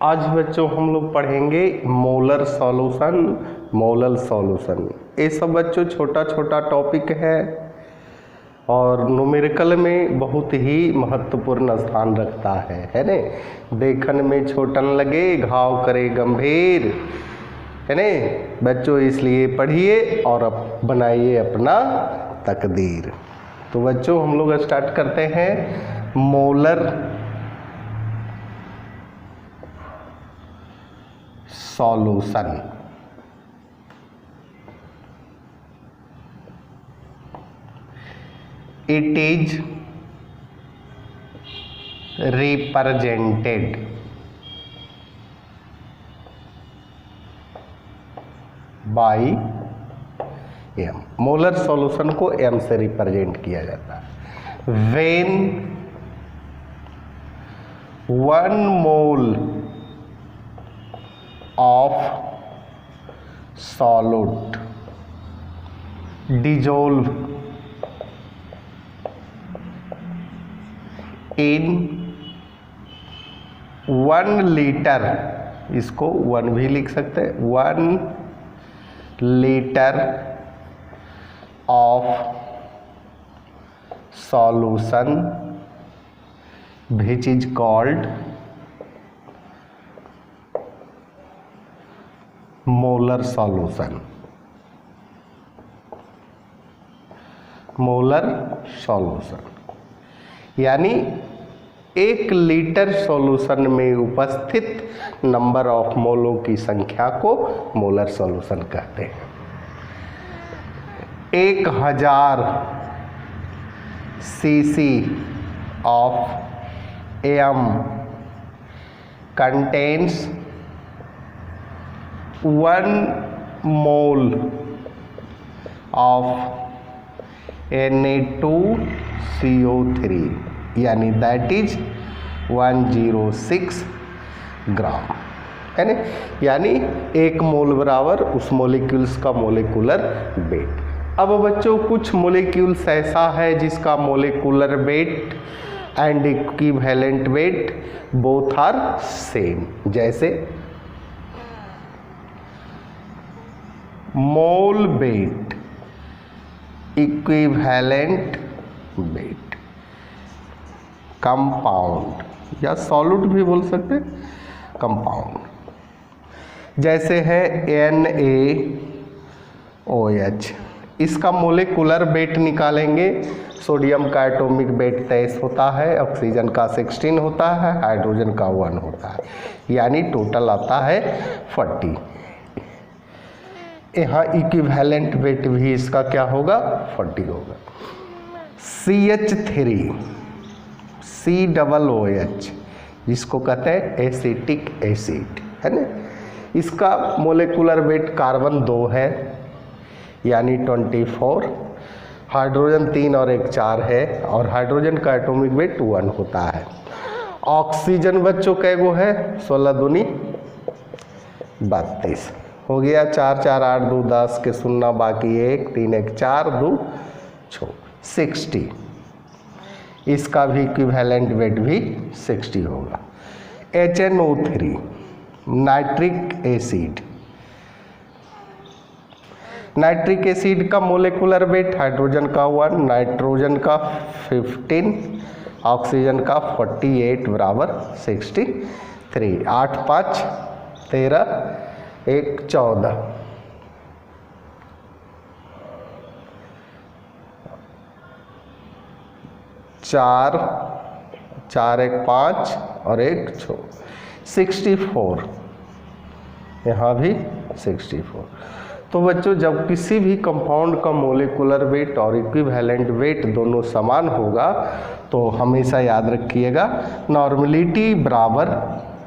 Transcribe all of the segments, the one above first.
आज बच्चों हम लोग पढ़ेंगे मोलर सॉल्यूशन। ये सब बच्चों छोटा छोटा टॉपिक है और न्यूमेरिकल में बहुत ही महत्वपूर्ण स्थान रखता है ने। देखने में छोटन लगे घाव करे गंभीर, है ने बच्चों, इसलिए पढ़िए और अब बनाइए अपना तकदीर। तो बच्चों हम लोग स्टार्ट करते हैं molar solution. It is represented by M. Molar solution को एम से रिप्रेजेंट किया जाता है। When 1 mole of solute dissolve in 1 litre, इसको 1 भी लिख सकते हैं, 1 litre of solution which is called molar solution. Molar solution यानी 1 लीटर सॉल्यूशन में उपस्थित नंबर ऑफ मोलों की संख्या को मोलर सॉल्यूशन कहते हैं। 1000 CC of M contains 1 mole of Na2CO3 यानी दैट इज 106 ग्राम, है ना। यानी 1 मोल बराबर उस मोलिक्यूल्स का मोलिकुलर वेट। अब बच्चों कुछ मोलिक्यूल्स ऐसा है जिसका molecular weight and equivalent weight both are same, जैसे mole weight, equivalent weight, compound या सॉल्यूट भी बोल सकते हैं, कंपाउंड, जैसे है NaOH। इसका मोलिकुलर वेट निकालेंगे, सोडियम का एटॉमिक वेट 23 होता है, ऑक्सीजन का 16 होता है, हाइड्रोजन का 1 होता है, यानी टोटल आता है 40। यहाँ इक्विवेलेंट वेट भी इसका क्या होगा, 40 होगा। CH3 COOH जिसको कहते हैं एसिटिक एसिड, है ना। इसका मोलिकुलर वेट कार्बन 2 है यानी 24, हाइड्रोजन 3 और 1 4 है, और हाइड्रोजन का एटॉमिक वेट 1 होता है। ऑक्सीजन बच्चों कैगो है, 16 दूनी 32 हो गया, 4 4 8 2 10 के 0 बाकी 1 3 1 4 2 6 60। इसका भी इक्विवेलेंट वेट भी 60 होगा। HNO3 nitric acid, nitric acid का मोलिकुलर वेट हाइड्रोजन का 1, नाइट्रोजन का 15, ऑक्सीजन का 48 बराबर 63। 8 5 13 1 14, 4 4 1 5 और 1 6 64, यहाँ भी 64। तो बच्चों जब किसी भी कंपाउंड का मोलिकुलर वेट और इक्विवेलेंट वेट दोनों समान होगा तो हमेशा याद रखिएगा नॉर्मलिटी बराबर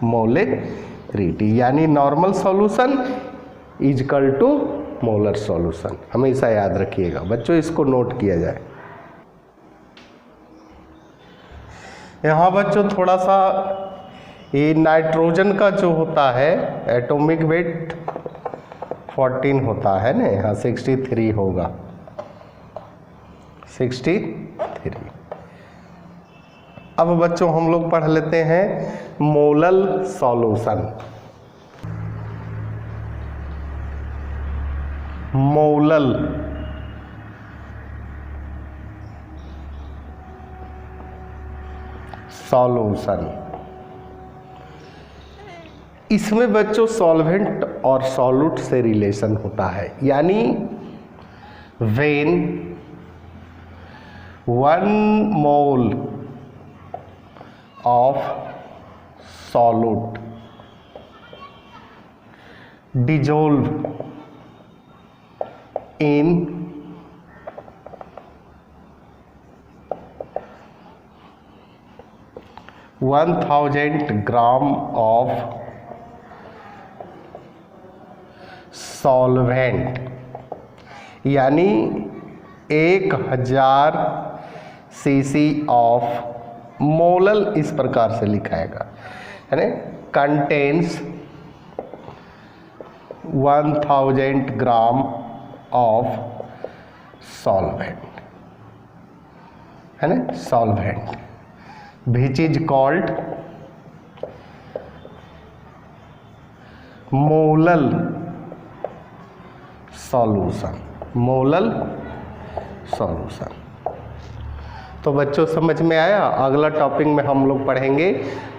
मोलेरिटी, यानी normal solution is equal to molar solution. हमेशा याद रखिएगा बच्चों, इसको नोट किया जाए। यहाँ बच्चों थोड़ा सा ये नाइट्रोजन का जो होता है एटॉमिक वेट 14 होता है ना, यहाँ 63 होगा, 63। अब बच्चों हम लोग पढ़ लेते हैं मोलल सॉल्यूशन। मोलल सॉल्यूशन, इसमें बच्चों सॉल्वेंट और सॉल्यूट से रिलेशन होता है, यानी when 1 mole of solute dissolve in 1000 gram of solvent, यानी 1000 cc ऑफ मोलल इस प्रकार से लिखाएगा, यानी कंटेन्स 1000 ग्राम ऑफ सॉल्वेंट, है ना, solvent which is called molal solution, molal solution. तो बच्चों समझ में आया। अगला टॉपिक में हम लोग पढ़ेंगे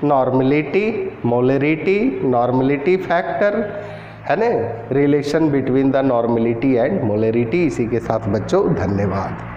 नॉर्मलिटी, मोलरिटी, नॉर्मलिटी फैक्टर, है ना, relation between the normality and molarity. इसी के साथ बच्चों धन्यवाद।